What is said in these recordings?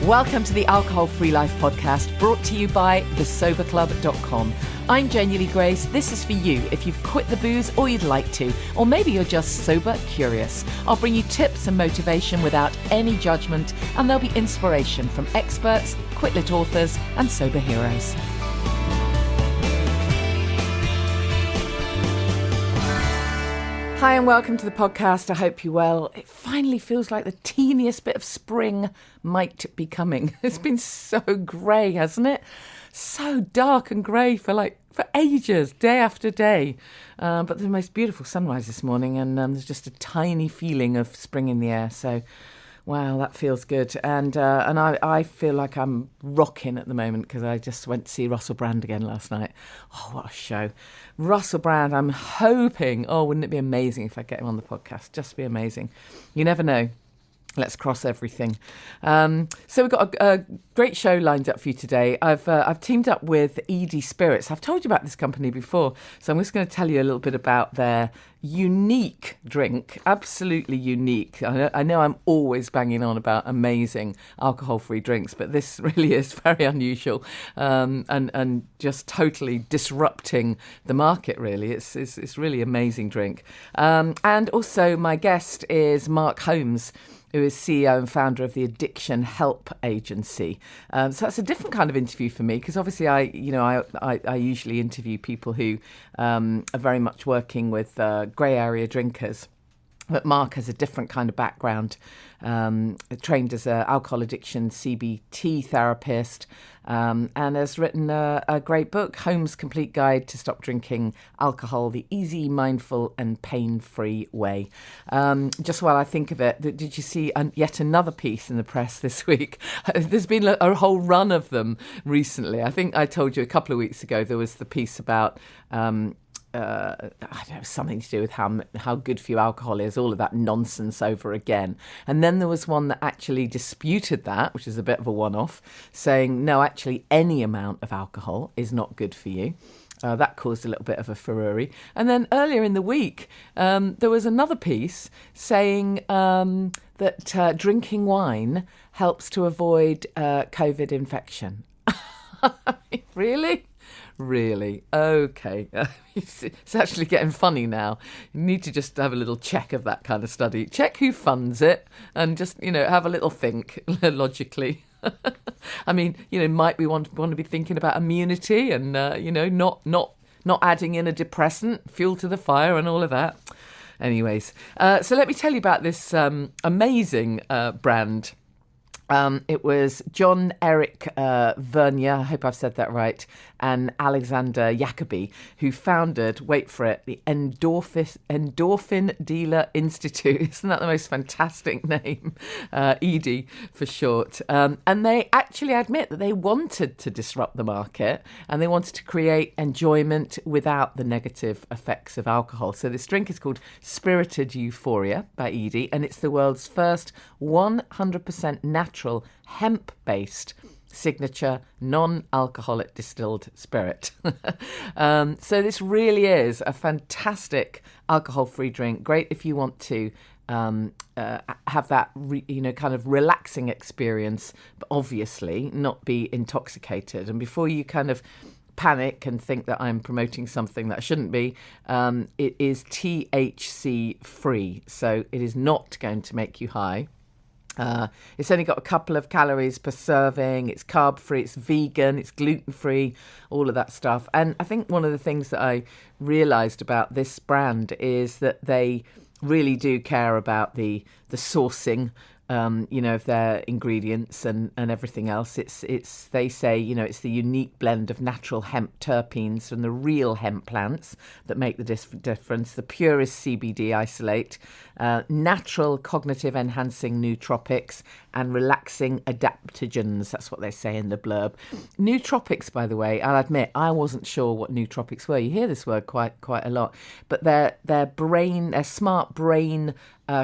Welcome to the Alcohol Free Life podcast, brought to you by thesoberclub.com. I'm Janey Grace. This is for you if you've quit the booze or you'd like to, or maybe you're just sober curious. I'll bring you tips and motivation without any judgment, and there'll be inspiration from experts, quit-lit authors, and sober heroes. Hi and welcome to the podcast. I hope you're well. It finally feels like the teeniest bit of spring might be coming. It's been so grey, hasn't it? So dark and grey for ages, day after day. But the most beautiful sunrise this morning, and there's just a tiny feeling of spring in the air. So, wow, that feels good. And I feel like I'm rocking at the moment because I just went to see Russell Brand again last night. Oh, what a show. Russell Brand, I'm hoping, wouldn't it be amazing if I get him on the podcast? Just be amazing. You never know. Let's cross everything. So we've got a great show lined up for you today. I've teamed up with Edi Spirits. I've told you about this company before, so I'm just going to tell you a little bit about their unique drink. Absolutely unique. I know I'm always banging on about amazing alcohol-free drinks, but this really is very unusual and just totally disrupting the market, really. It's really amazing drink. And also my guest is Mark Holmes, who is CEO and founder of the Addiction Help Agency. So that's a different kind of interview for me because obviously I usually interview people who are very much working with grey area drinkers. But Mark has a different kind of background, trained as an alcohol addiction CBT therapist, and has written a great book, Holmes' Complete Guide to Stop Drinking Alcohol, the Easy, Mindful and Pain-Free Way. Just while I think of it, did you see yet another piece in the press this week? There's been a whole run of them recently. I think I told you a couple of weeks ago there was the piece about I don't know, something to do with how good for you alcohol is, all of that nonsense over again. And then there was one that actually disputed that, which is a bit of a one-off, saying, no, actually any amount of alcohol is not good for you. That caused a little bit of a furore. And then earlier in the week, there was another piece saying that drinking wine helps to avoid COVID infection. Really? Really? Okay. It's actually getting funny now. You need to just have a little check of that kind of study. Check who funds it and just, have a little think logically. I mean, might we want to be thinking about immunity and, not adding in a depressant, fuel to the fire and all of that. Anyways, so let me tell you about this amazing brand. It was John Eric Vernier, I hope I've said that right, and Alexander Jacobi, who founded, wait for it, the Endorphin Dealer Institute. Isn't that the most fantastic name? ED for short. And they actually admit that they wanted to disrupt the market and they wanted to create enjoyment without the negative effects of alcohol. So this drink is called Spirited Euphoria by Edi, and it's the world's first 100% natural hemp-based signature non-alcoholic distilled spirit. So this really is a fantastic alcohol-free drink. Great if you want to have that kind of relaxing experience, but obviously not be intoxicated. And before you kind of panic and think that I'm promoting something that shouldn't be, it is THC free, so it is not going to make you high. It's only got a couple of calories per serving, it's carb free, it's vegan, it's gluten free, all of that stuff. And I think one of the things that I realised about this brand is that they really do care about the sourcing of their ingredients and everything else. It's they say, it's the unique blend of natural hemp terpenes from the real hemp plants that make the difference, the purest CBD isolate, natural cognitive enhancing nootropics and relaxing adaptogens. That's what they say in the blurb. Nootropics, by the way, I'll admit, I wasn't sure what nootropics were. You hear this word quite a lot, but they're smart brain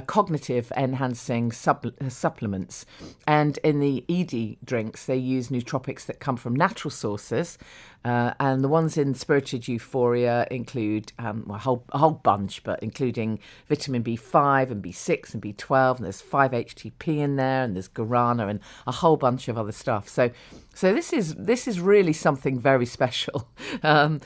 cognitive enhancing supplements. And in the Edi drinks, they use nootropics that come from natural sources. And the ones in Spirited Euphoria include a whole bunch, but including vitamin B5 and B6 and B12, and there's 5-HTP in there, and there's guarana and a whole bunch of other stuff. So this is really something very special. In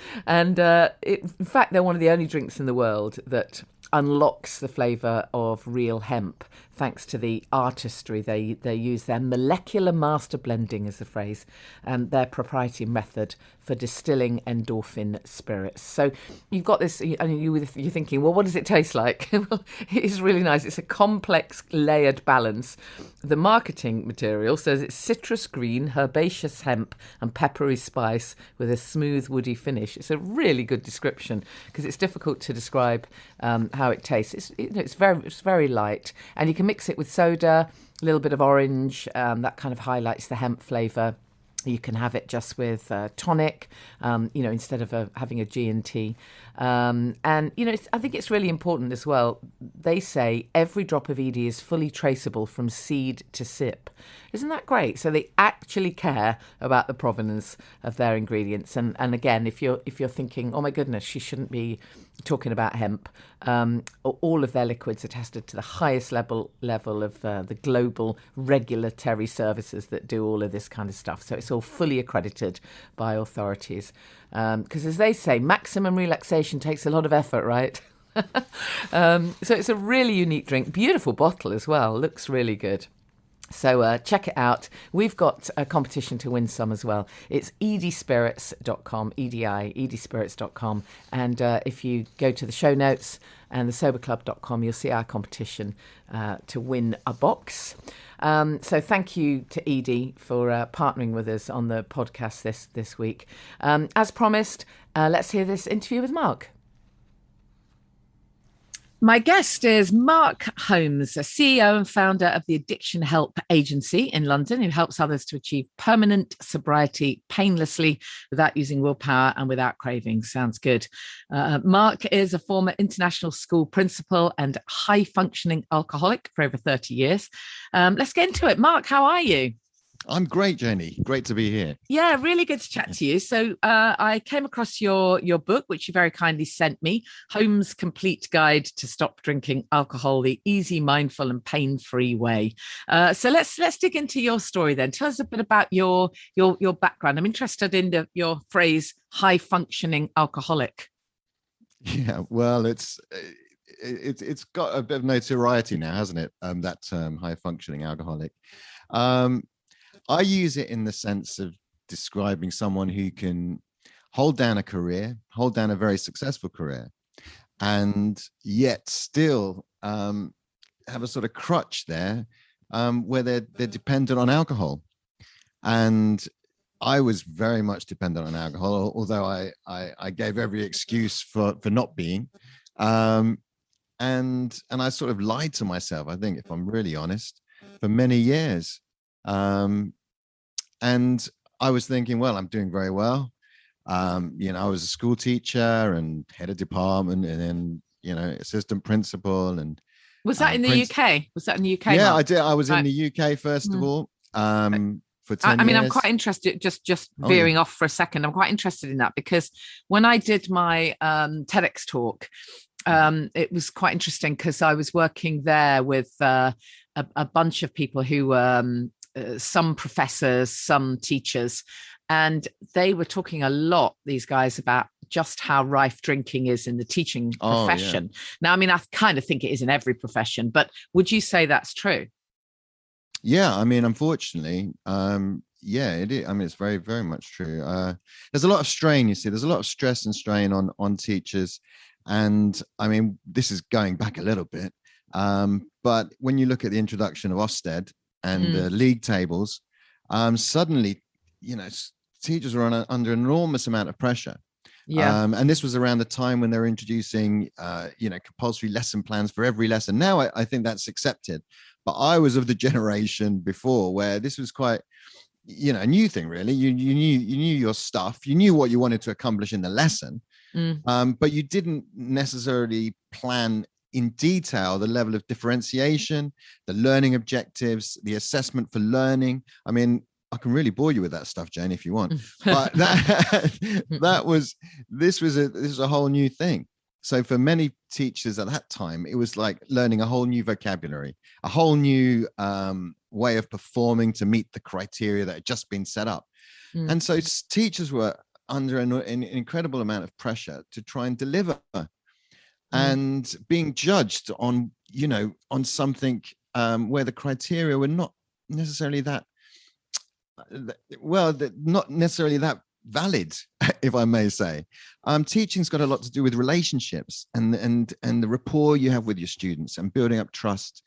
fact, they're one of the only drinks in the world that unlocks the flavour of real hemp, thanks to the artistry they use. Their molecular master blending is the phrase, and their proprietary method for distilling endorphin spirits. So you've got this, and you're thinking, well, what does it taste like? Well, it's really nice. It's a complex, layered balance. The marketing material says it's citrus green, herbaceous hemp, and peppery spice with a smooth, woody finish. It's a really good description because it's difficult to describe how it tastes. It's very light, and you can mix it with soda, a little bit of orange. That kind of highlights the hemp flavour. You can have it just with tonic, instead of having a G&T. And, I think it's really important as well. They say every drop of Edi is fully traceable from seed to sip. Isn't that great? So they actually care about the provenance of their ingredients. And again, if you're thinking, oh my goodness, she shouldn't be talking about hemp, all of their liquids are tested to the highest level of the global regulatory services that do all of this kind of stuff. So it's all fully accredited by authorities. Because as they say, maximum relaxation takes a lot of effort, right? So it's a really unique drink. Beautiful bottle as well. Looks really good. So check it out. We've got a competition to win some as well. It's edispirits.com, edispirits.com. And if you go to the show notes and thesoberclub.com, you'll see our competition to win a box. So thank you to Edi for partnering with us on the podcast this week. As promised, let's hear this interview with Mark. My guest is Mark Holmes, a CEO and founder of the Addiction Help Agency in London, who helps others to achieve permanent sobriety painlessly without using willpower and without craving. Sounds good. Mark is a former international school principal and high-functioning alcoholic for over 30 years. Let's get into it. Mark, how are you? I'm great, Janey. Great to be here. Yeah, really good to chat to you. So I came across your book, which you very kindly sent me, Holmes' Complete Guide to Stop Drinking Alcohol, the Easy, Mindful and Pain-Free Way. So let's dig into your story then. Tell us a bit about your background. I'm interested in your phrase, high-functioning alcoholic. Yeah, well, it's got a bit of notoriety now, hasn't it? That term, high-functioning alcoholic. I use it in the sense of describing someone who can hold down a career, hold down a very successful career, and yet still have a sort of crutch there where they're dependent on alcohol. And I was very much dependent on alcohol, although I gave every excuse for not being. And I sort of lied to myself, I think, if I'm really honest, for many years. And I was thinking, well, I'm doing very well. I was a school teacher and head of department, and then, assistant principal. And was that in the UK? Was that in the UK? Yeah, Mark? I did. I was in the UK first of all. For 10 I mean, years. I'm quite interested, just veering off for a second. I'm quite interested in that because when I did my TEDx talk, it was quite interesting because I was working there with a bunch of people who some professors, some teachers, and they were talking a lot, these guys, about just how rife drinking is in the teaching profession. Yeah. Now, I mean, I kind of think it is in every profession, but would you say that's true? Yeah, I mean, unfortunately, it is. I mean, it's very, very much true. There's a lot of strain, you see. There's a lot of stress and strain on teachers. And I mean, this is going back a little bit. But when you look at the introduction of Ofsted and the league tables, suddenly, teachers were under an enormous amount of pressure. Yeah. And this was around the time when they were introducing, compulsory lesson plans for every lesson. Now I think that's accepted. But I was of the generation before where this was quite, a new thing, really. You knew your stuff. You knew what you wanted to accomplish in the lesson, but you didn't necessarily plan in detail the level of differentiation, the learning objectives, the assessment for learning. I mean, I can really bore you with that stuff, Jane, if you want. But this was a whole new thing. So for many teachers at that time, it was like learning a whole new vocabulary, a whole new way of performing to meet the criteria that had just been set up. And so teachers were under an incredible amount of pressure to try and deliver, and being judged on, on something where the criteria were not necessarily that not necessarily that valid, if I may say. Teaching's got a lot to do with relationships and the rapport you have with your students and building up trust.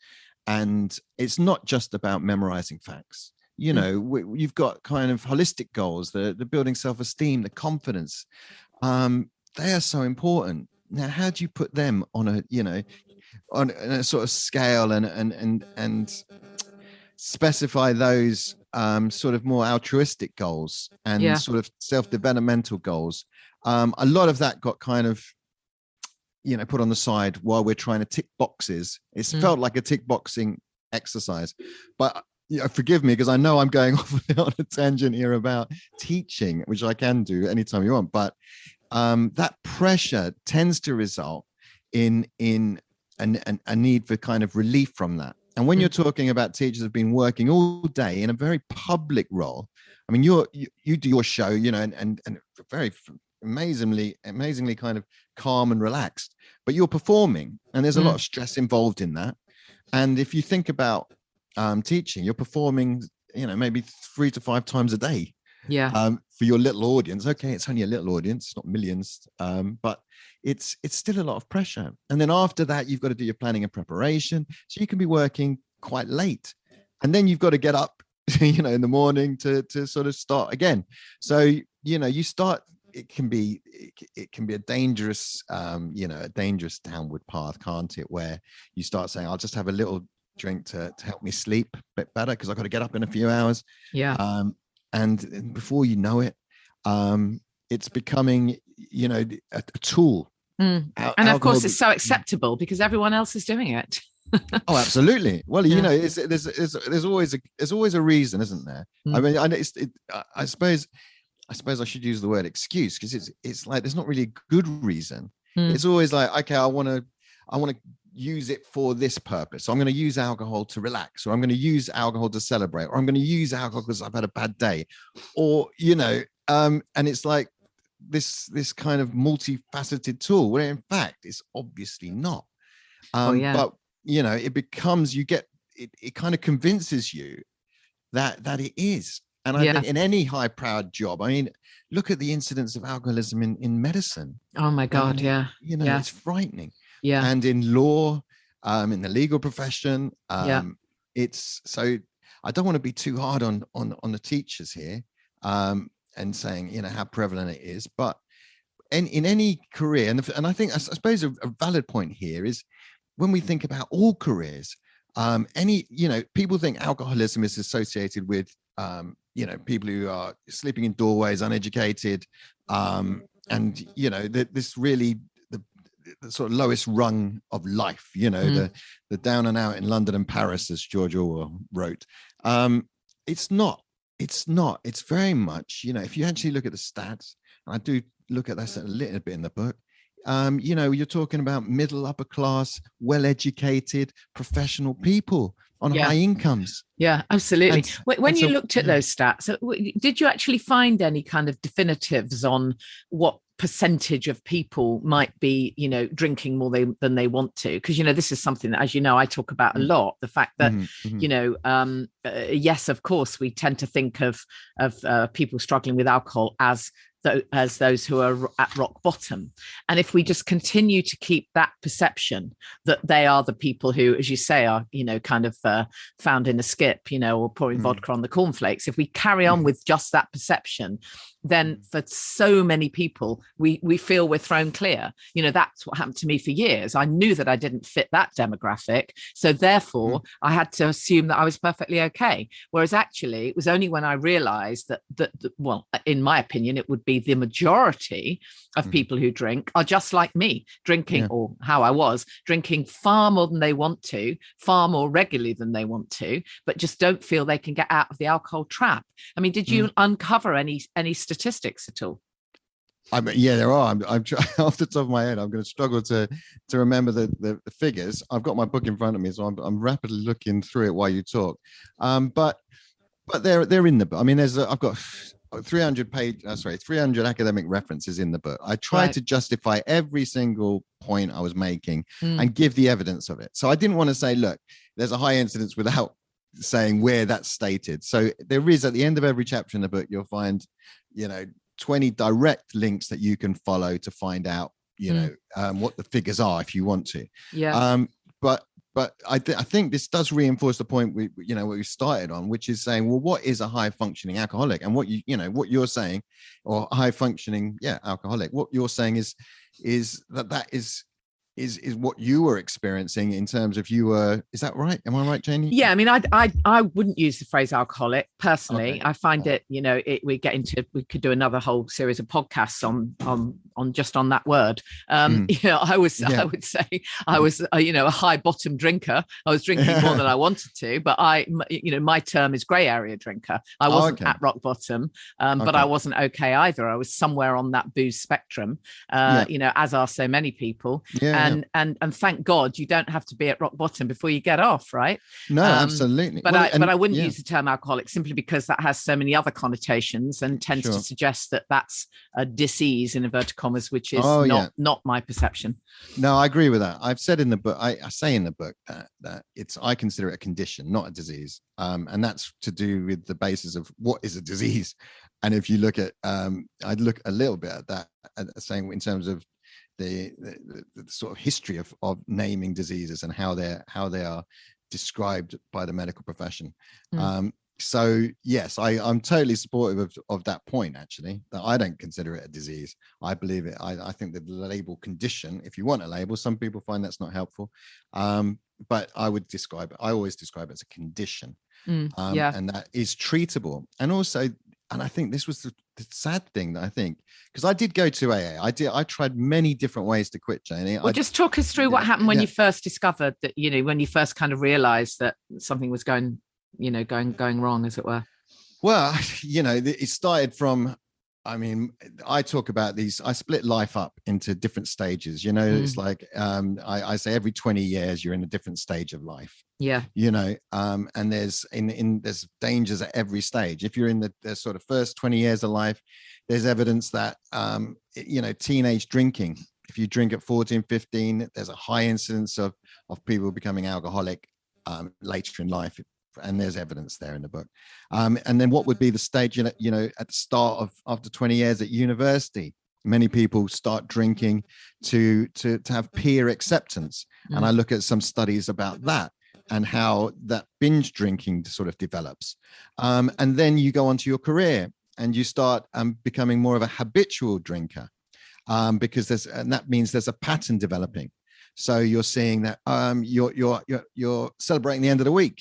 And it's not just about memorizing facts. You've got kind of holistic goals, the building self-esteem, the confidence. They are so important. Now, how do you put them on a sort of scale and specify those sort of more altruistic goals and sort of self-developmental goals? A lot of that got kind of, put on the side while we're trying to tick boxes. It's felt like a tick boxing exercise, but forgive me, because I know I'm going off on a tangent here about teaching, which I can do anytime you want. But that pressure tends to result in a need for kind of relief from that. And when you're talking about teachers who've been working all day in a very public role, I mean, you do your show, and very amazingly kind of calm and relaxed, but you're performing, and there's a lot of stress involved in that. And if you think about teaching, you're performing, maybe 3 to 5 times a day. For your little audience. Okay, it's only a little audience, not millions, but it's still a lot of pressure. And then after that, you've got to do your planning and preparation, so you can be working quite late, and then you've got to get up in the morning to sort of start again. So you start, it can be a dangerous a dangerous downward path, can't it, where you start saying, I'll just have a little drink to help me sleep a bit better because I've got to get up in a few hours. And before you know it, it's becoming, a tool. And of course, it's so acceptable because everyone else is doing it. Oh, absolutely. Well, there's always a reason, isn't there? I mean, I suppose I should use the word excuse, because it's like there's not really a good reason. It's always like, okay, I want to use it for this purpose. So I'm going to use alcohol to relax, or I'm going to use alcohol to celebrate, or I'm going to use alcohol because I've had a bad day, or and it's like this kind of multifaceted tool, where in fact it's obviously not. But it becomes, it kind of convinces you that it is. And I think in any high-powered job, I mean, look at the incidence of alcoholism in medicine. Oh my God, it's frightening. And in law, in the legal profession, it's so. I don't want to be too hard on the teachers here, and saying how prevalent it is, but in any career, and I think I suppose a valid point here is when we think about all careers, people think alcoholism is associated with people who are sleeping in doorways, uneducated, and this really the sort of lowest rung of life, the down and out in London and Paris, as George Orwell wrote. It's not. It's very much, if you actually look at the stats, and I do look at that a little bit in the book, you're talking about middle, upper class, well-educated, professional people on high incomes. Yeah, absolutely. When you looked at those stats, did you actually find any kind of definitives on what percentage of people might be, drinking more than they want to? Because, this is something that, as you know, I talk about a lot. The fact that, yes, of course, we tend to think of people struggling with alcohol as those who are at rock bottom. And if we just continue to keep that perception that they are the people who, as you say, are, kind of found in a skip, or pouring vodka on the cornflakes, if we carry on with just that perception, then for so many people, we feel we're thrown clear. That's what happened to me for years. I knew that I didn't fit that demographic. So therefore, I had to assume that I was perfectly okay. Whereas actually, it was only when I realized that well, in my opinion, it would be the majority of people who drink are just like me, drinking, or how I was, drinking far more than they want to, far more regularly than they want to, but just don't feel they can get out of the alcohol trap. I mean, did you uncover any statistics at all? I mean, yeah, there are. I'm trying, off the top of my head, I'm going to struggle to remember the figures. I've got my book in front of me, so I'm rapidly looking through it while you talk. But they're in the book. I mean, I've got 300 academic references in the book. I tried to justify every single point I was making and give the evidence of it. So I didn't want to say, look, there's a high incidence without saying where that's stated. So there is, at the end of every chapter in the book, you'll find 20 direct links that you can follow to find out what the figures are if you want to. But I think this does reinforce the point what we started on, which is saying, well, what is a high functioning alcoholic? And what what you're saying, or high functioning alcoholic, what you're saying is that is what you were experiencing in terms of is that right? Am I right, Janey? Yeah, I mean, I wouldn't use the phrase alcoholic personally. Okay. I find it, we could do another whole series of podcasts on just on that word. I would say I was, a high bottom drinker. I was drinking more than I wanted to, but my term is grey area drinker. I wasn't at rock bottom, but I wasn't okay either. I was somewhere on that booze spectrum, as are so many people. And thank God you don't have to be at rock bottom before you get off, right? No, absolutely. But I wouldn't use the term alcoholic simply because that has so many other connotations and tends to suggest that that's a disease in inverted commas, which is not my perception. No, I agree with that. I've said in the book, I say in the book that I consider it a condition, not a disease. And that's to do with the basis of what is a disease. And if you look at, I'd look a little bit at that, saying in terms of the sort of history of naming diseases and how they are described by the medical profession. So yes, I'm totally supportive of that point, actually, that I don't consider it a disease. I believe it. I think that the label condition, if you want a label, some people find that's not helpful. But I always describe it as a condition. And that is treatable. And I think this was the sad thing that I think, because I did go to AA. I tried many different ways to quit, Janey. Well, just talk us through what happened when you first discovered that, when you first kind of realized that something was going wrong, as it were. Well, it started from, I talk about these, I split life up into different stages, it's like, I say every 20 years, you're in a different stage of life. Yeah. And there's there's dangers at every stage. If you're in the sort of first 20 years of life, there's evidence that, teenage drinking, if you drink at 14, 15, there's a high incidence of people becoming alcoholic later in life. And there's evidence there in the book. And then what would be the stage, at the start of after 20 years at university, many people start drinking to have peer acceptance. And I look at some studies about that and how that binge drinking sort of develops. And then you go on to your career and you start becoming more of a habitual drinker because that means there's a pattern developing. So you're seeing that you're celebrating the end of the week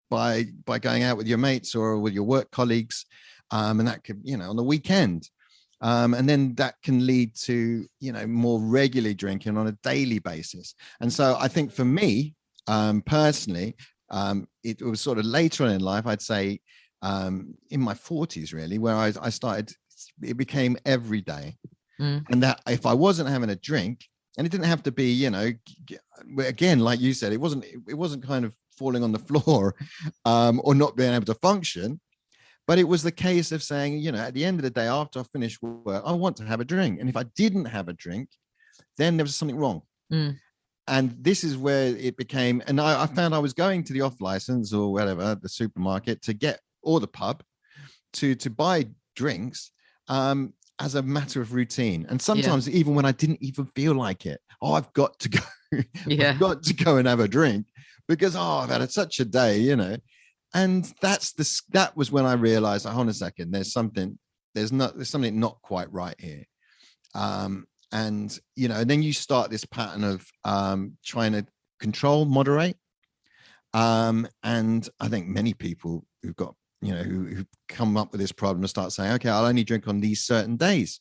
by going out with your mates or with your work colleagues, and that could, on the weekend. And then that can lead to, more regularly drinking on a daily basis. And so I think for me, personally, it was sort of later on in life, I'd say in my 40s, really, where I started, it became every day. And that if I wasn't having a drink, and it didn't have to be, again, like you said, it wasn't kind of falling on the floor or not being able to function. But it was the case of saying, at the end of the day, after I finish work, I want to have a drink. And if I didn't have a drink, then there was something wrong. And this is where it became, and I found I was going to the off license or whatever, the supermarket or the pub to buy drinks as a matter of routine. And sometimes even when I didn't even feel like it, I've got to go, I've got to go and have a drink because, I've had such a day, And that was when I realized, hold on a second, there's something there's something not quite right here. And then you start this pattern of trying to moderate. And I think many people who've got, who come up with this problem and start saying, okay, I'll only drink on these certain days.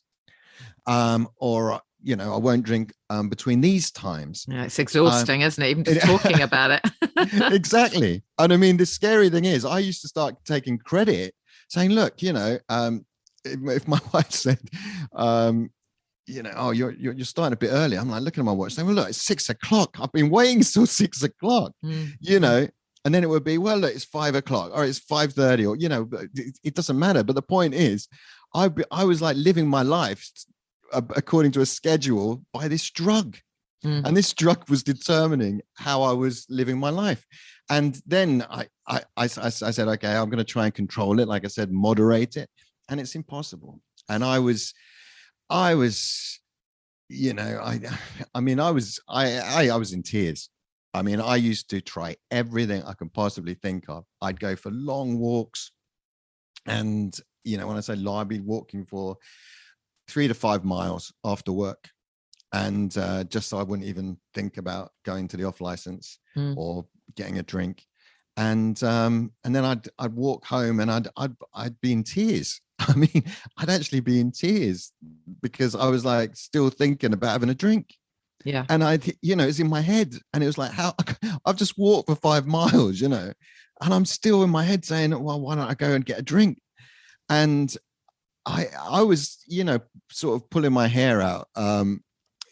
Or I won't drink between these times. Yeah, it's exhausting, isn't it? Even just talking about it. Exactly. And I mean, the scary thing is I used to start taking credit saying, look, if my wife said, oh, you're starting a bit early. I'm like looking at my watch saying, well, look, it's 6:00. I've been waiting till 6:00, and then it would be, well, look, it's 5:00 or it's 5:30 or, it doesn't matter. But the point is, I was like living my life according to a schedule by this drug. And this drug was determining how I was living my life. And then I said, okay, I'm going to try and control it. Like I said, moderate it. And it's impossible. And I was, I was in tears. I mean, I used to try everything I can possibly think of. I'd go for long walks. And, when I say long, I'd be walking for 3 to 5 miles after work. And just so I wouldn't even think about going to the off license or getting a drink. And then I'd walk home and I'd be in tears. I mean, I'd actually be in tears because I was like still thinking about having a drink. Yeah. And it's in my head. And it was like, how I've just walked for 5 miles, and I'm still in my head saying, well, why don't I go and get a drink? And I was, sort of pulling my hair out,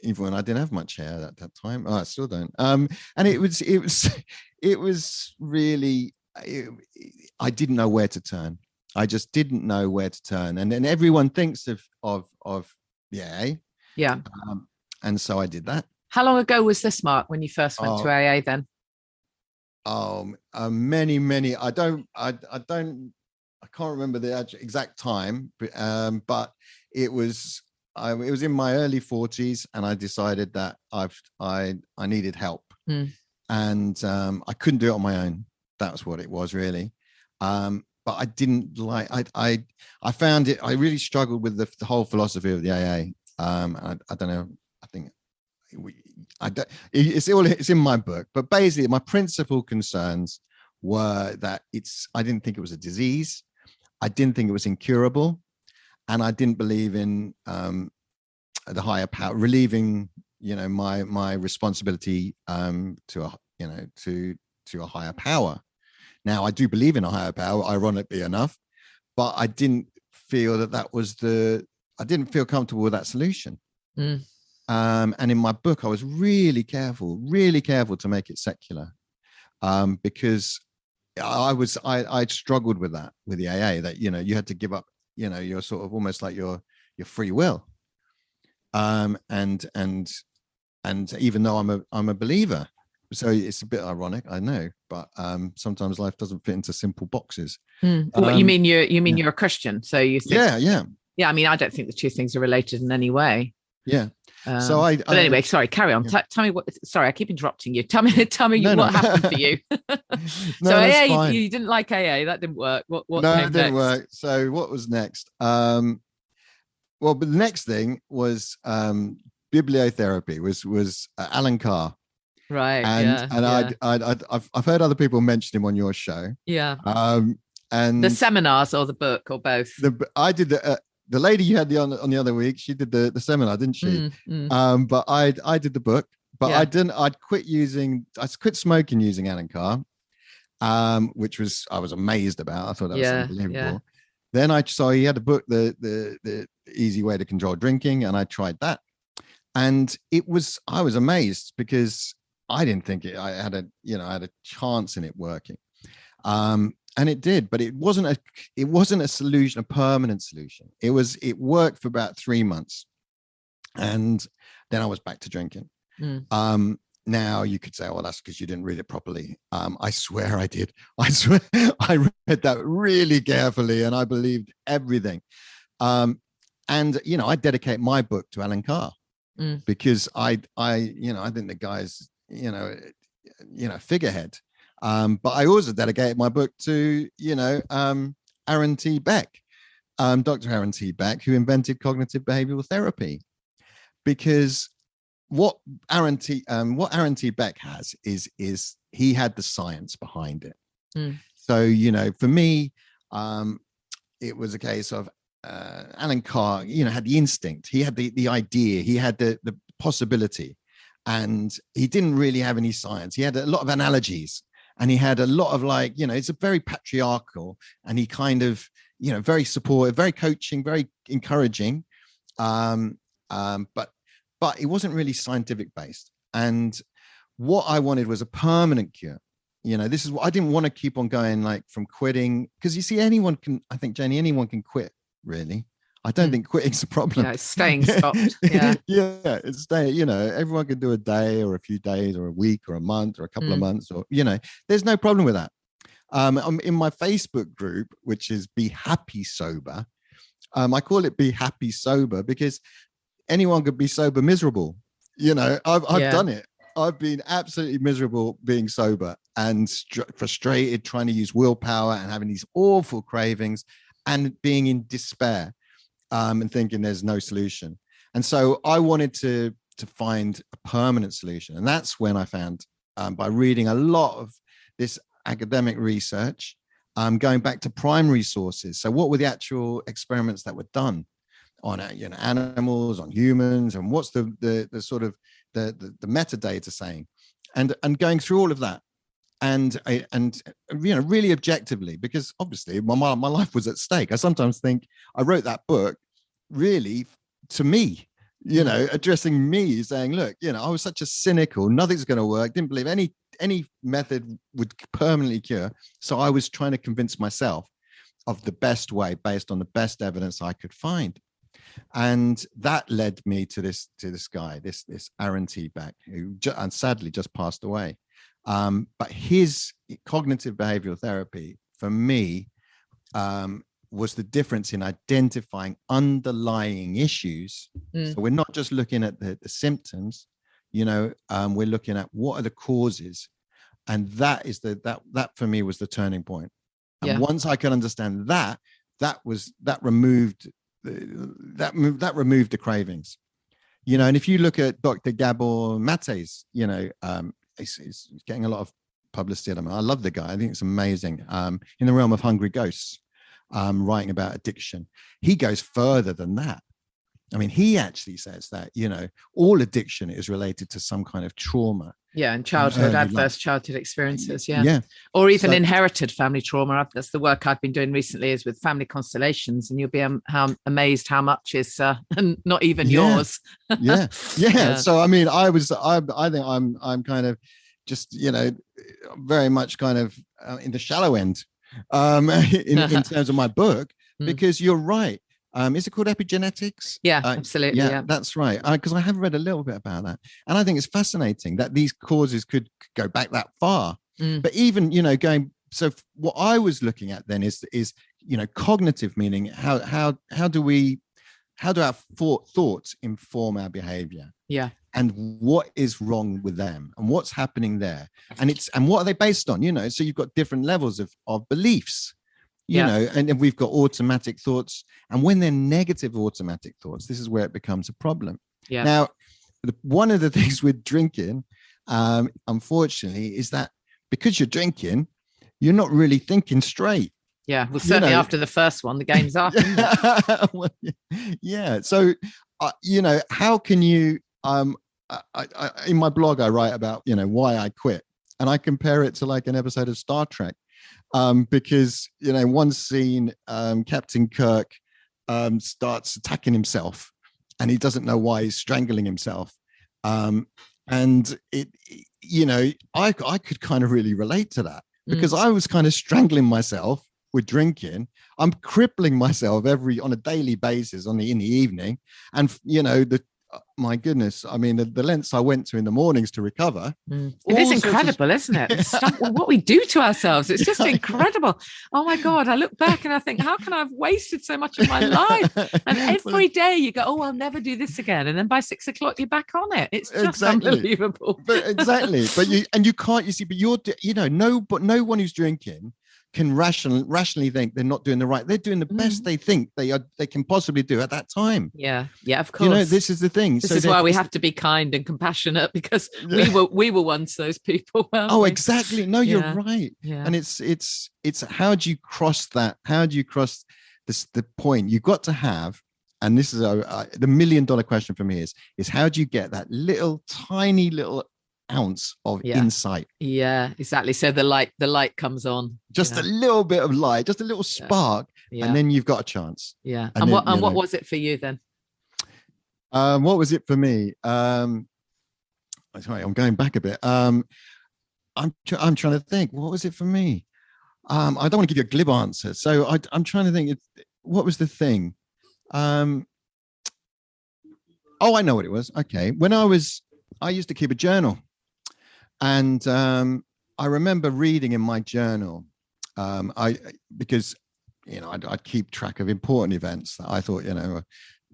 even when I didn't have much hair at that time. Oh, I still don't. And it was really, I didn't know where to turn. I just didn't know where to turn. And then everyone thinks of the AA. Yeah. And so I did that. How long ago was this, Mark, when you first went to AA then? Many. I can't remember the exact time, but it was in my early 40s, and I decided that I needed help, and I couldn't do it on my own. That's what it was really. But I didn't like. I found it. I really struggled with the whole philosophy of the AA. I don't know. I think it's in my book, but basically my principal concerns were that I didn't think it was a disease. I didn't think it was incurable, and I didn't believe in the higher power relieving, my responsibility to a higher power. Now, I do believe in a higher power, ironically enough, but I didn't feel I didn't feel comfortable with that solution. And in my book, I was really careful to make it secular, because I struggled with that, with the AA, that, you had to give up, your sort of almost like your free will. And even though I'm a believer, so it's a bit ironic, I know, but sometimes life doesn't fit into simple boxes. What you mean? You're a Christian, so you think? Yeah. I mean, I don't think the two things are related in any way. Yeah. But anyway, sorry, carry on. Yeah. Tell me what. Sorry, I keep interrupting you. Tell me what happened for you. No, so that's AA, fine. you didn't like AA. That didn't work. What no, came it didn't next? work. So what was next? Well, but the next thing was bibliotherapy. Was Alan Carr. Right. And I've heard other people mention him on your show. Yeah. And the seminars or the book or both. I did the lady you had on the other week. She did the seminar, didn't she? But I did the book. But Yeah. I didn't. I quit smoking using Alan Carr, which I was amazed about. I thought that was unbelievable. Yeah. Then I saw he had a book, the Easy Way to Control Drinking, and I tried that, and I was amazed because I didn't think I had a chance in it working, and it did, but it wasn't a solution, a permanent solution. It worked for about 3 months, and then I was back to drinking. Now you could say, well, that's because you didn't read it properly. I swear I did. I swear I read that really carefully and I believed everything. And, I dedicate my book to Alan Carr because I think the guy's, figurehead. But I also dedicated my book to, Aaron T. Beck, Dr. Aaron T. Beck, who invented cognitive behavioral therapy. Because what Aaron T. Beck has is he had the science behind it. So, for me, it was a case of Alan Carr, had the instinct. He had the idea. He had the possibility. And he didn't really have any science. He had a lot of analogies. And he had a lot of it's a very patriarchal, and he kind of, very supportive, very coaching, very encouraging. But it wasn't really scientific based. And what I wanted was a permanent cure. This is what I didn't want to keep on going, from quitting. Because you see, anyone can quit, really. I don't think quitting's a problem. Yeah, it's staying stopped. Yeah. Yeah, it's staying, everyone can do a day or a few days or a week or a month or a couple of months, or, there's no problem with that. In my Facebook group, which is Be Happy Sober, I call it Be Happy Sober because anyone could be sober miserable. I've done it. I've been absolutely miserable being sober and frustrated, trying to use willpower and having these awful cravings and being in despair. And thinking there's no solution. And so I wanted to find a permanent solution. And that's when I found, by reading a lot of this academic research, going back to primary sources. So what were the actual experiments that were done on animals, on humans, and what's the sort of the metadata saying? And going through all of that. And really objectively, because obviously my life was at stake. I sometimes think I wrote that book really to me, addressing me, saying, look, I was such a cynical, nothing's going to work, didn't believe any method would permanently cure. So I was trying to convince myself of the best way based on the best evidence I could find. And that led me to this guy, this Aaron T. Beck, who sadly just passed away. But his cognitive behavioral therapy, for me, was the difference in identifying underlying issues. So we're not just looking at the symptoms, we're looking at what are the causes. And that is that for me was the turning point. And once I could understand that removed the cravings, and if you look at Dr. Gabor Mate's, he's getting a lot of publicity at him. I love the guy. I think it's amazing. In the realm of Hungry Ghosts, writing about addiction, he goes further than that. I mean, he actually says that, all addiction is related to some kind of trauma. Yeah, and adverse childhood experiences. Yeah. Or even inherited family trauma. That's the work I've been doing recently, is with family constellations, and you'll be amazed how much is not even yours. Yeah. So I mean, I think I'm kind of just very much kind of in the shallow end in terms of my book, because you're right. Is it called epigenetics? Yeah, absolutely. Yeah, that's right. Because I have read a little bit about that, and I think it's fascinating that these causes could go back that far. But even going. So what I was looking at then is cognitive, meaning how do our thoughts inform our behavior? Yeah. And what is wrong with them, and what's happening there, and what are they based on? So you've got different levels of beliefs. And we've got automatic thoughts, and when they're negative automatic thoughts, this is where it becomes a problem. Now, one of the things with drinking, unfortunately, is that because you're drinking, you're not really thinking straight. Well, certainly after the first one, the game's up. So how can you in my blog I write about why I quit, and I compare it to like an episode of Star Trek. Because one scene, Captain Kirk starts attacking himself, and he doesn't know why he's strangling himself. And I could kind of really relate to that, because I was kind of strangling myself with drinking. I'm crippling myself on a daily basis in the evening, and my goodness, I mean, the lengths I went to in the mornings to recover. It is incredible, isn't it? What we do to ourselves, it's just incredible. Oh my God, I look back and I think, how can I have wasted so much of my life? And every day you go, I'll never do this again. And then by 6 o'clock, you're back on it. It's just unbelievable. But you can't, but no one who's drinking can rationally think they're not doing the right. They're doing the best they think they can possibly do at that time. Yeah, of course. You know, this is the thing. This is why we have to be kind and compassionate, because we were once those people. Oh, exactly. No, you're right. Yeah. And it's how do you cross that? How do you cross the point? You've got to have, and this is the $1 million question for me is how do you get that tiny little ounce of insight? Yeah, exactly. So the light comes on. Just a little bit of light, just a little spark, and then you've got a chance. Yeah. And what was it for you then? What was it for me? Sorry, I'm going back a bit. I'm trying to think. What was it for me? I don't want to give you a glib answer, so I'm trying to think. What was the thing? I know what it was. Okay, I used to keep a journal, and I remember reading in my journal, because I'd keep track of important events that I thought were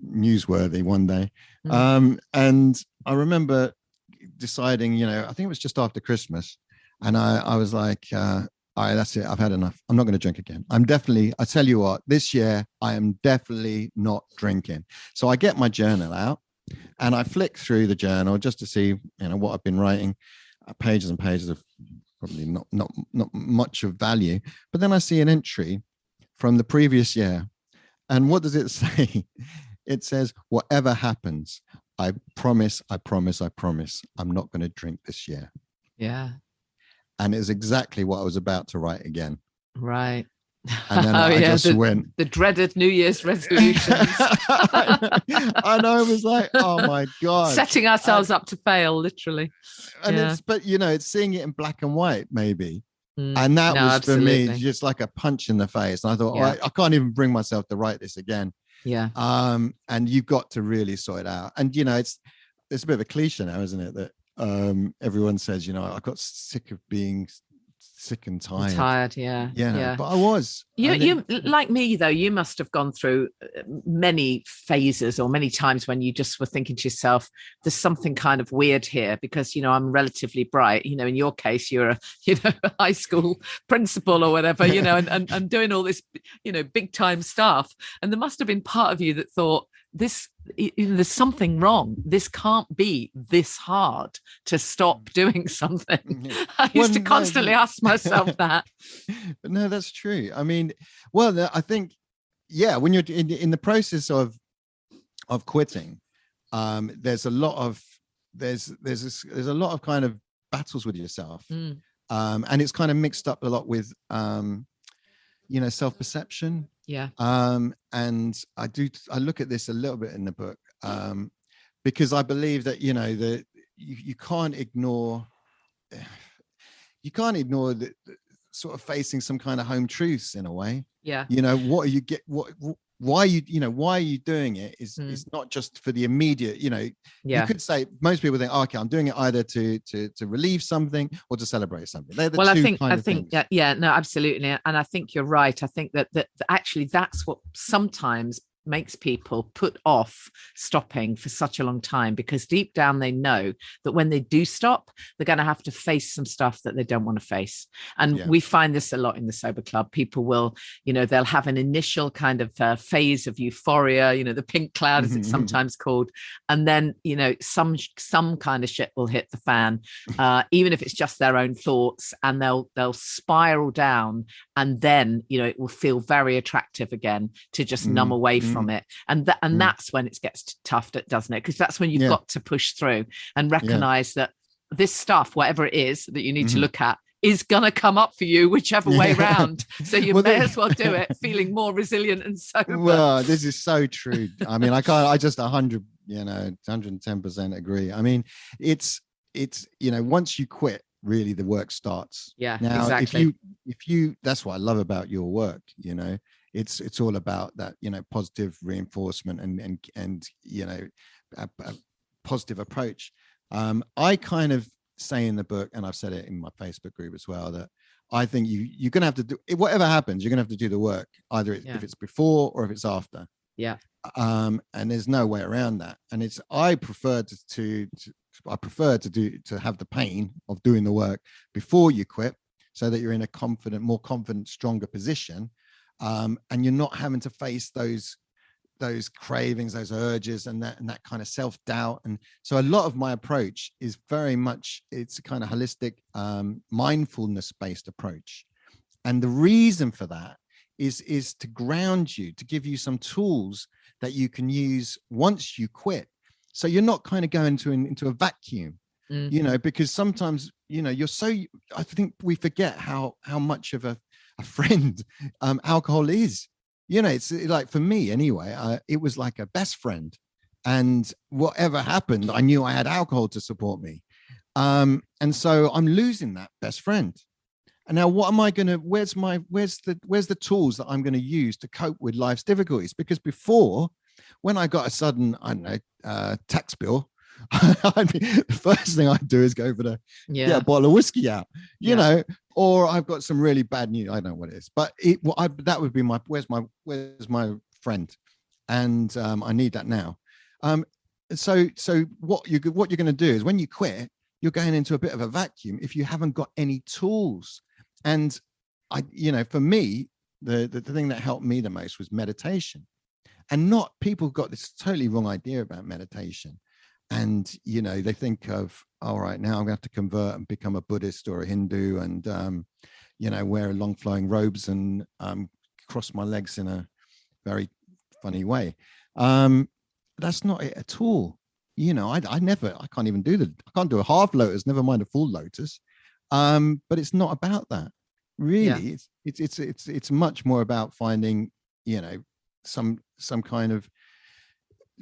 newsworthy one day, and I remember deciding, I think it was just after Christmas, and I was like, all right, that's it, I've had enough, I'm not going to drink again. I tell you what, this year I am definitely not drinking. So I get my journal out and I flick through the journal just to see what I've been writing, pages and pages of probably not much of value, but then I see an entry from the previous year, and what does it say? It says, whatever happens, I promise, I'm not going to drink this year. Yeah. And it's exactly what I was about to write again. Right. And then I just went. The dreaded New Year's resolutions. And I was like, oh my God. Setting ourselves up to fail, literally. And it's seeing it in black and white, maybe. And that was absolutely. For me just like a punch in the face. And I thought, I can't even bring myself to write this again. Yeah. And you've got to really sort it out. And it's a bit of a cliche now, isn't it? That everyone says, I got sick of being sick and tired. Yeah. But I was. You like me though, you must have gone through many phases or many times when you just were thinking to yourself, there's something kind of weird here, because I'm relatively bright. In your case, you're a high school principal or whatever, and doing all this big time stuff, and there must have been part of you that thought, there's something wrong. This can't be this hard to stop doing something. I used to constantly ask myself that. But no, that's true. I mean, I think, when you're in the process of quitting, there's a lot of kind of battles with yourself, and it's kind of mixed up a lot with self-perception. Yeah. And I look at this a little bit in the book, because I believe that that you can't ignore the sort of facing some kind of home truths in a way. Yeah. Why are you doing it is not just for the immediate, you could say, most people think, okay, I'm doing it either to relieve something or to celebrate something. They're the two kind of things. No, absolutely. And I think you're right. I think that actually that's what sometimes makes people put off stopping for such a long time, because deep down they know that when they do stop, they're going to have to face some stuff that they don't want to face. And we find this a lot in the Sober Club. People will, they'll have an initial kind of phase of euphoria, the pink cloud as it's sometimes called, and then some kind of shit will hit the fan, even if it's just their own thoughts, and they'll spiral down, and then it will feel very attractive again to just numb away from it, and that's when it gets tough, doesn't it? Because that's when you've got to push through and recognize that this stuff, whatever it is that you need to look at, is gonna come up for you whichever way round. So you may as well do it feeling more resilient and sober. Well, this is so true. I mean, I just 110% agree. I mean, it's once you quit, really the work starts. Yeah, now exactly. if you that's what I love about your work. It's all about that, positive reinforcement and a positive approach. I kind of say in the book, and I've said it in my Facebook group as well, that I think you're going to have to do, whatever happens, you're going to have to do the work, either if it's before or if it's after. Yeah. And there's no way around that. And I prefer to have the pain of doing the work before you quit, so that you're in a more confident, stronger position, and you're not having to face those cravings, those urges, and that kind of self-doubt. And so a lot of my approach is very much, it's a kind of holistic, mindfulness-based approach. And the reason for that is to ground you, to give you some tools that you can use once you quit. So you're not kind of going into a vacuum, because sometimes, I think we forget how much of a friend alcohol is. It's like, for me anyway, it was like a best friend, and whatever happened, I knew I had alcohol to support me. And so I'm losing that best friend. And now what am I going to, where's the tools that I'm going to use to cope with life's difficulties? Because before, when I got a sudden, I don't know, tax bill, the first thing I do is go for get a bottle of whiskey out, or I've got some really bad news. I don't know what it is, but that would be where's my friend? And I need that now. So what you're going to do is, when you quit, you're going into a bit of a vacuum if you haven't got any tools. And for me, the thing that helped me the most was meditation. And people got this totally wrong idea about meditation. And, they think of, all right, now I'm going to have to convert and become a Buddhist or a Hindu and, wear long flowing robes and cross my legs in a very funny way. That's not it at all. I can't even I can't do a half lotus, never mind a full lotus. But it's not about that. Really, it's much more about finding, some kind of,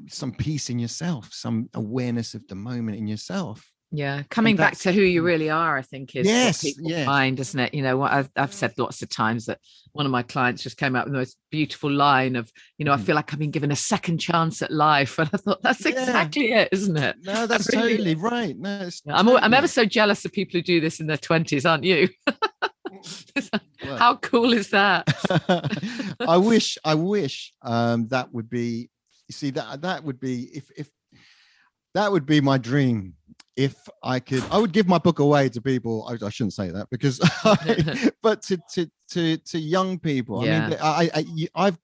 some peace in yourself, some awareness of the moment in yourself. Coming back to who you really are, I think, is what people find, isn't it? What I've said lots of times, that one of my clients just came out with the most beautiful line of, I feel like I've been given a second chance at life. And I thought, that's exactly it, isn't it? No, that's totally right. No, I'm ever so jealous of people who do this in their 20s, aren't you? How cool is that? I wish that would be, you see, that would be, if that would be my dream. If I could, I would give my book away to people. I shouldn't say that, because, but to young people. I mean, I've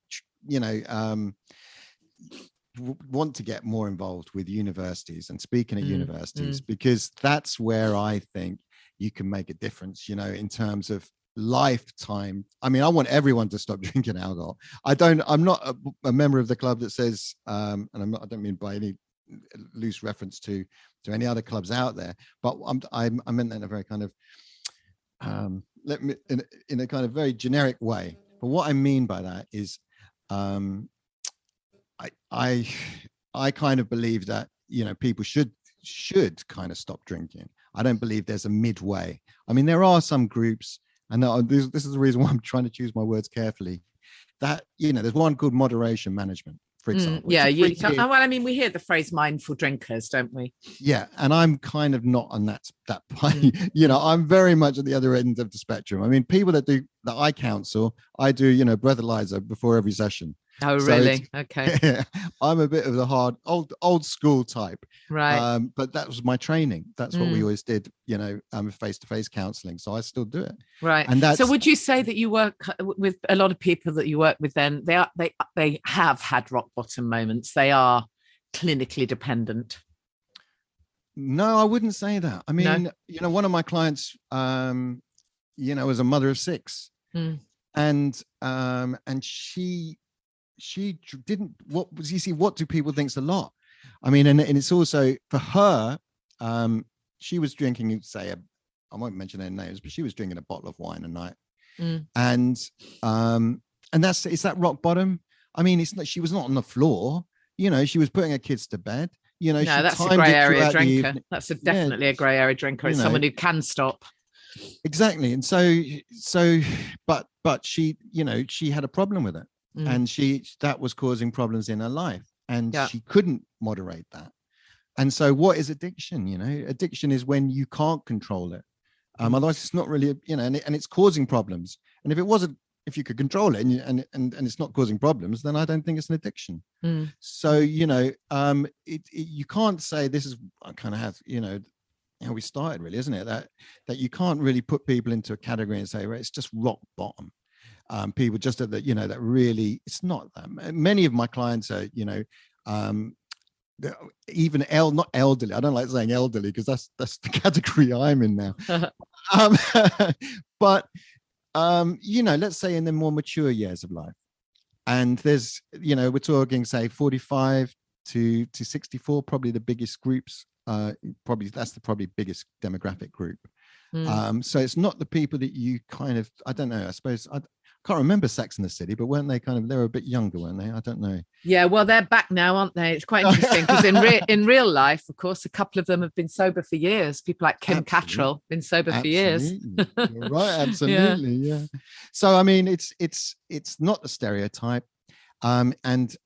want to get more involved with universities and speaking at universities, because that's where I think you can make a difference. In terms of lifetime. I mean, I want everyone to stop drinking alcohol. I'm not a member of the club that says, and I don't mean by any loose reference to any other clubs out there, but I meant that in a very kind of in a kind of very generic way. But what I mean by that is, I kind of believe that people should kind of stop drinking. I don't believe there's a midway. I mean, there are some groups, and this is the reason why I'm trying to choose my words carefully, that there's one called moderation management, for example. Well, I mean, we hear the phrase mindful drinkers, don't we? Yeah, and I'm kind of not on that point. I'm very much at the other end of the spectrum. I mean, people that I counsel, I do breathalyzer before every session. Oh, really? Okay. I'm a bit of the hard old school type, right? But that was my training. That's what we always did. Face-to-face counselling. So I still do it. Right. And so, would you say that you work with a lot of people that you work with? Then they have had rock bottom moments. They are clinically dependent. No, I wouldn't say that. I mean, one of my clients, was a mother of 6, and she didn't, what do people think's a lot? I mean, and it's also for her, she was drinking, say, I won't mention her names, but she was drinking a bottle of wine a night. And is that rock bottom? I mean, it's not, she was not on the floor, she was putting her kids to bed. No, that's a grey area drinker. That's definitely a grey area drinker. It's someone who can stop. Exactly. And so, but she, she had a problem with it. And that was causing problems in her life, and she couldn't moderate that. And so what is addiction? Addiction is when you can't control it. Otherwise it's not really, and it's causing problems. And if you could control it and it's not causing problems, then I don't think it's an addiction. So, you can't say this is, I kind of have, how we started, really, isn't it? That you can't really put people into a category and say, well, it's just rock bottom. People just that, that really, it's not that. Many of my clients are, even not elderly. I don't like saying elderly because that's the category I'm in now. But let's say in the more mature years of life, and there's, we're talking, say, 45 to 64, probably the biggest groups. That's the probably biggest demographic group. So it's not the people that you kind of, I don't know, I suppose I can't remember Sex and the City, but weren't they they were a bit younger, weren't they? I don't know. Yeah, well, they're back now, aren't they? It's quite interesting because in real life, of course, a couple of them have been sober for years. People like Kim Cattrall, been sober for years. You're right, absolutely, yeah. So I mean, it's not the stereotype, and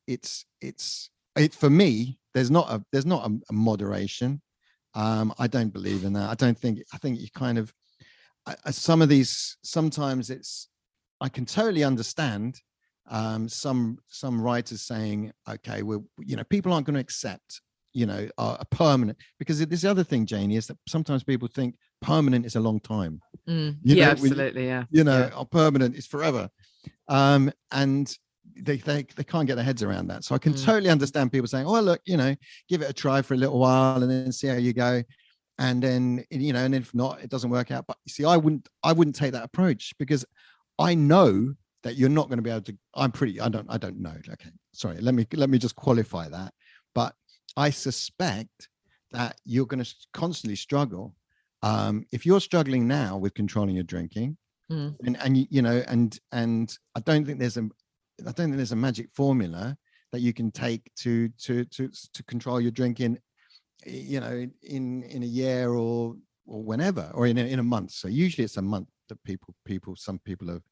it's for me. There's not a moderation. I don't believe in that. I think you kind of some of these, sometimes I can totally understand some writers saying, okay, well, people aren't going to accept, a permanent, because this other thing, Janey, is that sometimes people think permanent is a long time. Absolutely, yeah. Permanent is forever, and they can't get their heads around that. So I can totally understand people saying, oh, look, give it a try for a little while and then see how you go. And then, and if not, it doesn't work out. But you see, I wouldn't take that approach, because I know that you're not going to be able to, I don't know. Okay. Sorry. Let me just qualify that. But I suspect that you're going to constantly struggle. If you're struggling now with controlling your drinking, and I don't think there's a magic formula that you can take to control your drinking, in a year or whenever, or in a month. So usually it's a month that some people have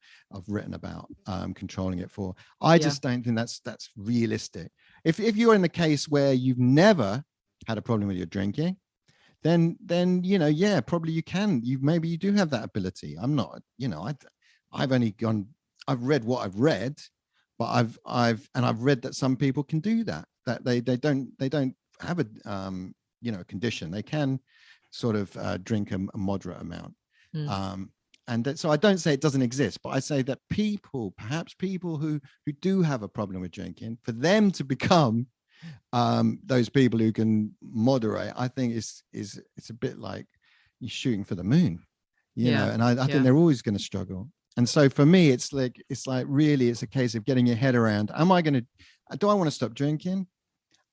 written about controlling it for. I just don't think that's realistic. If you're in the case where you've never had a problem with your drinking, then probably you can. Maybe you do have that ability. I'm not, I've read what I've read, but I've read that some people can do that. That they don't have a condition. They can sort of drink a moderate amount. So I don't say it doesn't exist, but I say that perhaps people who do have a problem with drinking, for them to become those people who can moderate, I think it's a bit like you're shooting for the moon, and I think they're always going to struggle. And so for me, it's like really, it's a case of getting your head around, do I want to stop drinking?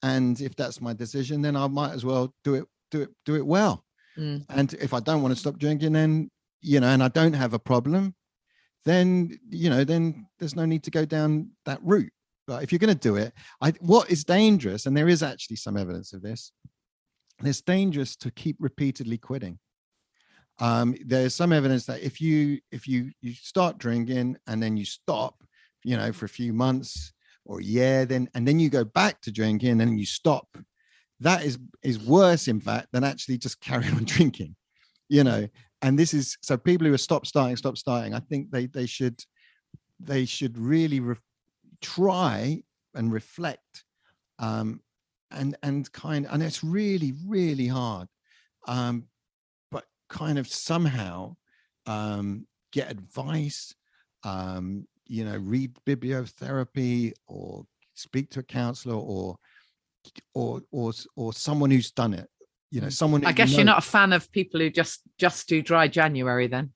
And if that's my decision, then I might as well do it well. And if I don't want to stop drinking, then, and I don't have a problem, then there's no need to go down that route. But if you're going to do it, what is dangerous, and there is actually some evidence of this, it's dangerous to keep repeatedly quitting. There's some evidence that if you start drinking and then you stop, for a few months or a year, and then you go back to drinking and then you stop, that is worse, in fact, than actually just carrying on drinking, And this is, so people who are stop starting, I think they should really try and reflect, and it's really, really hard, but kind of somehow get advice, read bibliotherapy, or speak to a counselor, or someone who's done it. Someone. I guess you're not a fan of people who just do dry January, then.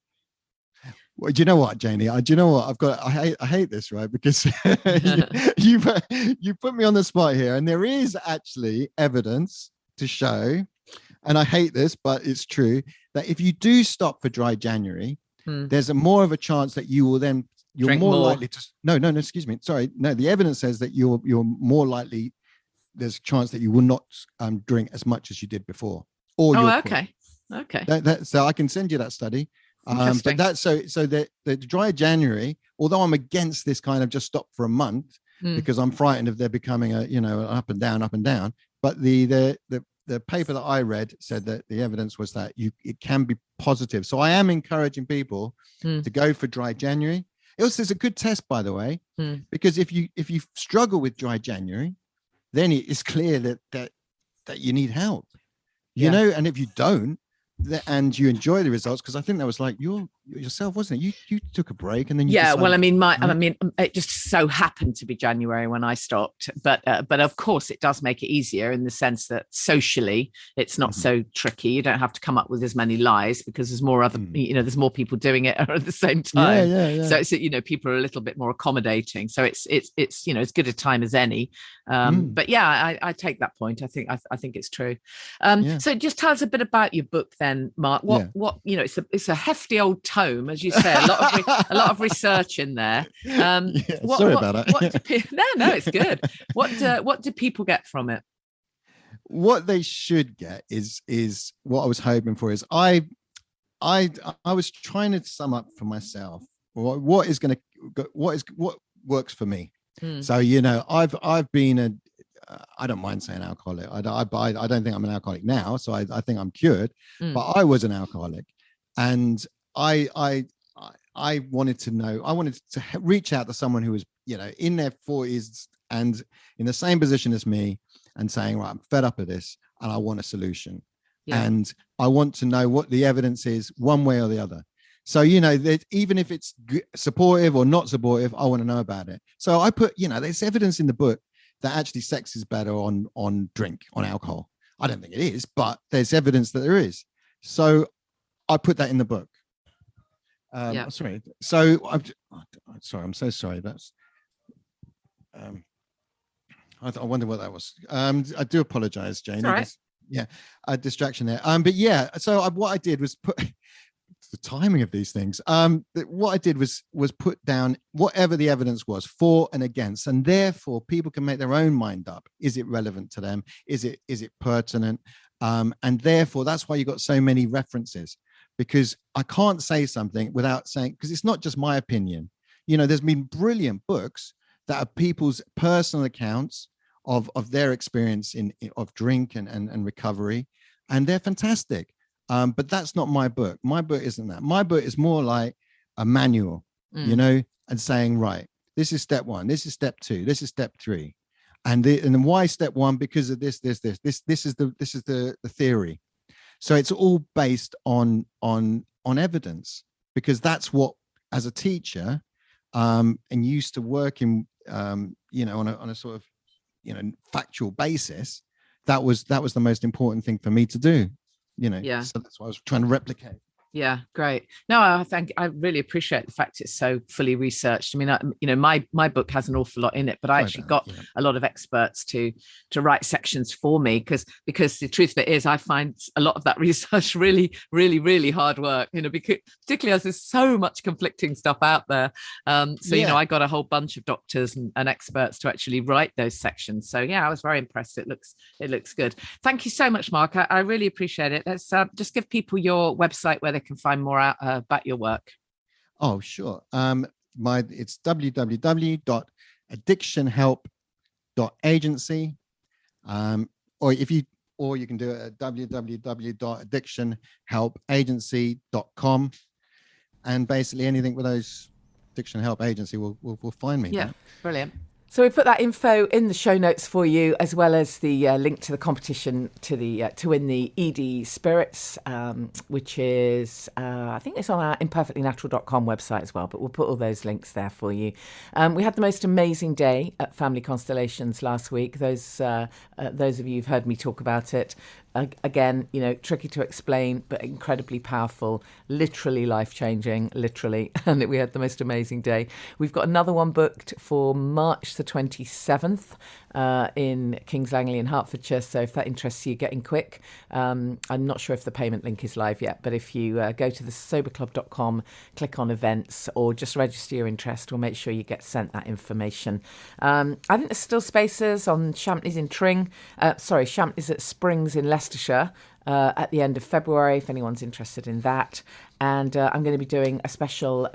Well, do you know what, Janey? Do you know what? I hate this, right? Because you put me on the spot here, and there is actually evidence to show, and I hate this, but it's true, that if you do stop for dry January, there's more of a chance that you will then, you're more likely to. No, excuse me. Sorry. No, the evidence says that you're more likely. There's a chance that you will not drink as much as you did before. Okay. So I can send you that study. But that's so the dry January, although I'm against this kind of just stop for a month, because I'm frightened of there becoming up and down. But the paper that I read said that the evidence was that it can be positive. So I am encouraging people to go for dry January. It's a good test, by the way, because if you struggle with dry January, then it's clear that you need help. you know, and if you don't, and you enjoy the results, because I think that was like yourself, wasn't it? You took a break and then you decided, well, I mean, it just so happened to be January when I stopped, but of course it does make it easier in the sense that socially it's not so tricky. You don't have to come up with as many lies because there's more other, there's more people doing it at the same time. So it's, people are a little bit more accommodating. So it's as good a time as any. But yeah, I take that point. I think it's true. So just tell us a bit about your book then, Mark. What it's a hefty old tome, as you say, a lot of research in there. Sorry about that. No, it's good. What do people get from it? What they should get is what I was hoping for. Is I was trying to sum up for myself what works for me. So I've been I don't mind saying alcoholic. I don't think I'm an alcoholic now, so I think I'm cured. But I was an alcoholic, and I wanted to know. I wanted to reach out to someone who was in their 40s and in the same position as me, and saying, right, I'm fed up of this, and I want a solution. And I want to know what the evidence is, one way or the other. So, that even if it's supportive or not supportive, I want to know about it. So I put, there's evidence in the book that actually sex is better on alcohol. I don't think it is, but there's evidence that there is. So I put that in the book. Sorry. So I'm so sorry. That's, I wonder what that was. I do apologize, Janey. Right. A distraction there. But yeah, so what I did was put the timing of these things. What I did was put down whatever the evidence was for and against, and therefore people can make their own mind up. Is it relevant to them? Is it pertinent? And therefore that's why you got so many references, because I can't say something without saying, because it's not just my opinion. There's been brilliant books that are people's personal accounts of their experience of drink and recovery, and they're fantastic. But that's not my book. My book isn't that. My book is more like a manual, and saying, right, this is step 1, this is step 2, this is step 3, and then why step 1? Because of this is the theory. So it's all based on evidence, because that's what, as a teacher, and used to working, on a sort of factual basis, that was the most important thing for me to do. So that's what I was trying to replicate. Yeah, great. No, I really appreciate the fact it's so fully researched. I mean, my book has an awful lot in it, but I actually got a lot of experts to write sections for me, because the truth of it is, I find a lot of that research really, really, really hard work. Because particularly as there's so much conflicting stuff out there. I got a whole bunch of doctors and experts to actually write those sections. So yeah, I was very impressed. It looks good. Thank you so much, Mark. I really appreciate it. Let's just give people your website where they can find more out about your work. Oh, sure. It's www.addictionhelp.agency, or you can do it at www.addictionhelpagency.com, and basically anything with those Addiction Help Agency will find me. Yeah, brilliant. So we put that info in the show notes for you, as well as the link to the competition to win the Edi Spirits, which is, I think it's on our imperfectlynatural.com website as well, but we'll put all those links there for you. We had the most amazing day at Family Constellations last week. Those of you who've heard me talk about it, again, tricky to explain, but incredibly powerful, literally life-changing, literally. And we had the most amazing day. We've got another one booked for March the 27th in Kings Langley in Hertfordshire. So if that interests you, get in quick. I'm not sure if the payment link is live yet, but if you go to thesoberclub.com, click on events, or just register your interest, we'll make sure you get sent that information. I think there's still spaces on Champneys in Tring. Champneys at Springs in Leicestershire at the end of February, if anyone's interested in that. And I'm going to be doing a special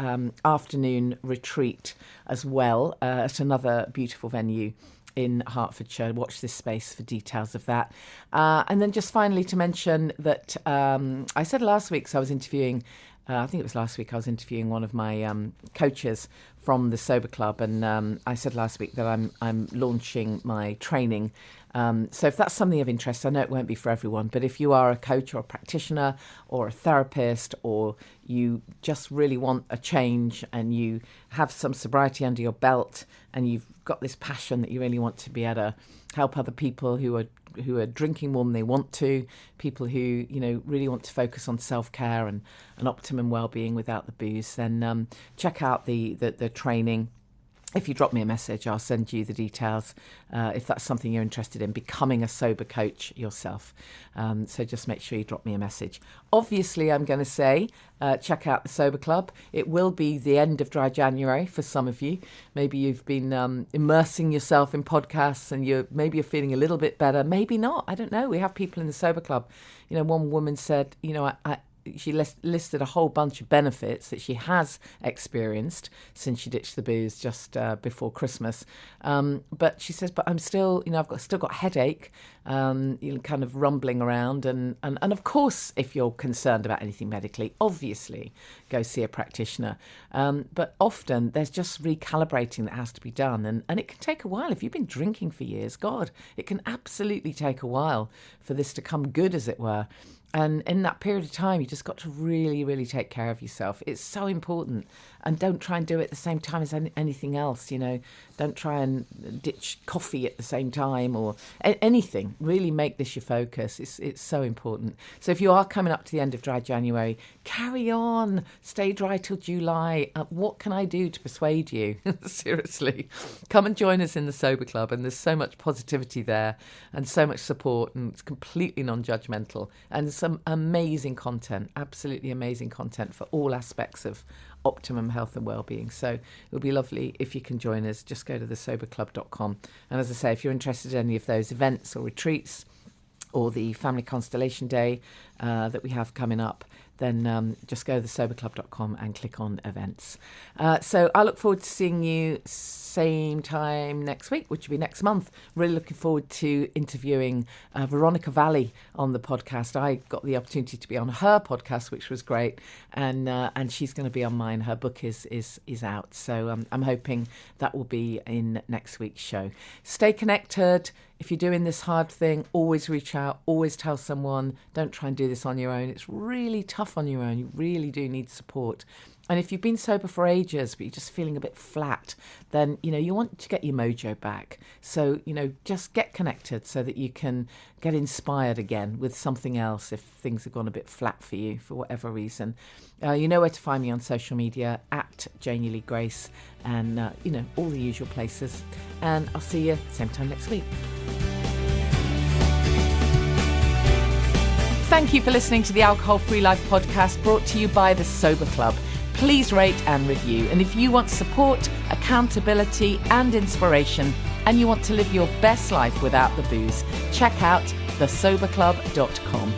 afternoon retreat as well at another beautiful venue in Hertfordshire. Watch this space for details of that. And then just finally to mention that I said last week, so I was interviewing, I think it was last week, I was interviewing one of my coaches from the Sober Club, and I said last week that I'm launching my training. So if that's something of interest, I know it won't be for everyone, but if you are a coach or a practitioner or a therapist, or you just really want a change and you have some sobriety under your belt and you've got this passion that you really want to be able to help other people who are drinking more than they want to, people who, really want to focus on self-care and optimum well-being without the booze, then check out the training. If you drop me a message, I'll send you the details if that's something you're interested in, becoming a sober coach yourself. So just make sure you drop me a message. Obviously, I'm going to say, check out the Sober Club. It will be the end of dry January for some of you. Maybe you've been immersing yourself in podcasts and maybe you're feeling a little bit better. Maybe not. I don't know. We have people in the Sober Club. One woman said, she listed a whole bunch of benefits that she has experienced since she ditched the booze just before Christmas. But she says, but I'm still, I've still got headache, kind of rumbling around. And of course, if you're concerned about anything medically, obviously go see a practitioner. But often there's just recalibrating that has to be done. And it can take a while. If you've been drinking for years, God, it can absolutely take a while for this to come good, as it were. And in that period of time, you just got to really, really take care of yourself. It's so important. And don't try and do it at the same time as anything else, Don't try and ditch coffee at the same time or anything. Really make this your focus. It's so important. So if you are coming up to the end of dry January, carry on. Stay dry till July. What can I do to persuade you? Seriously. Come and join us in the Sober Club. And there's so much positivity there and so much support. And it's completely non-judgmental. And some amazing content, absolutely amazing content for all aspects of optimum health and well-being. So it'll be lovely if you can join us. Just go to thesoberclub.com. And as I say, if you're interested in any of those events or retreats or the Family Constellation Day that we have coming up, then just go to thesoberclub.com and click on events. So I look forward to seeing you same time next week, which will be next month. Really looking forward to interviewing Veronica Valley on the podcast. I got the opportunity to be on her podcast, which was great, and she's going to be on mine. Her book is out, so I'm hoping that will be in next week's show. Stay connected. If you're doing this hard thing, always reach out, always tell someone. Don't try and do this on your own. It's really tough on your own. You really do need support. And if you've been sober for ages, but you're just feeling a bit flat, then, you want to get your mojo back. So, just get connected so that you can get inspired again with something else if things have gone a bit flat for you for whatever reason. You know where to find me on social media, at Janey Lee Grace, and, all the usual places. And I'll see you same time next week. Thank you for listening to the Alcohol Free Life podcast, brought to you by the Sober Club. Please rate and review. And if you want support, accountability and inspiration, and you want to live your best life without the booze, check out thesoberclub.com.